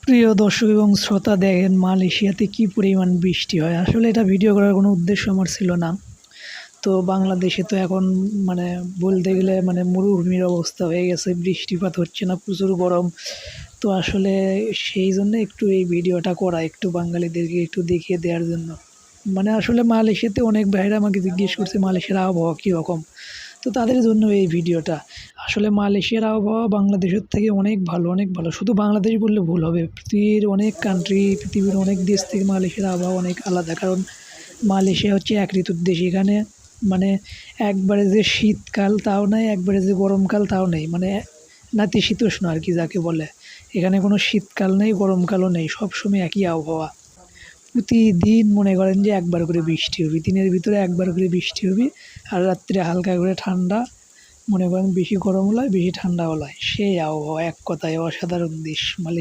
প্রিয় দর্শক এবং শ্রোতা, দেখেন মালয়েশিয়াতে কী পরিমাণ বৃষ্টি হয়। আসলে এটা ভিডিও করার কোনো উদ্দেশ্য আমার ছিল না। তো বাংলাদেশে তো এখন মানে বলতে গেলে মরুভূমির অবস্থা হয়ে গেছে, বৃষ্টিপাত হচ্ছে না, প্রচুর গরম। তো আসলে সেই জন্য একটু এই ভিডিওটা করা, একটু বাঙালিদেরকে একটু দেখিয়ে দেওয়ার জন্য। আসলে মালয়েশিয়াতে অনেক ভাইরা আমাকে জিজ্ঞেস করছে মালয়েশিয়ার আবহাওয়া কীরকম। তো তাদের জন্য এই ভিডিওটা। আসলে মালয়েশিয়ার আবহাওয়া বাংলাদেশের থেকে অনেক ভালো, অনেক ভালো। শুধু বাংলাদেশ বললে ভুল হবে। পৃথিবীর অনেক কান্ট্রি, পৃথিবীর অনেক দেশ থেকে মালয়েশিয়ার আবহাওয়া অনেক আলাদা। কারণ মালয়েশিয়া হচ্ছে এক ঋতুর দেশ। এখানে মানে একবারে যে শীতকাল তাও নাই, একবারে যে গরমকাল তাও নেই। নাতিশীতোষ্ণ আরকি যাকে বলে। এখানে কোনো শীতকাল নেই, গরমকালও নেই। সবসময় একই আবহাওয়া। প্রতিদিন মনে করেন যে একবার করে বৃষ্টি হবে। দিনের ভিতরে একবার করে বৃষ্টি হবে। আর রাত্রে হালকা করে ঠান্ডা। মনে করেন বেশি গরম হলে হয়, বেশি ঠান্ডা হলে হয়। সেই আবহাওয়া, এক কথায় অসাধারণ দেশ মালয়েশিয়া।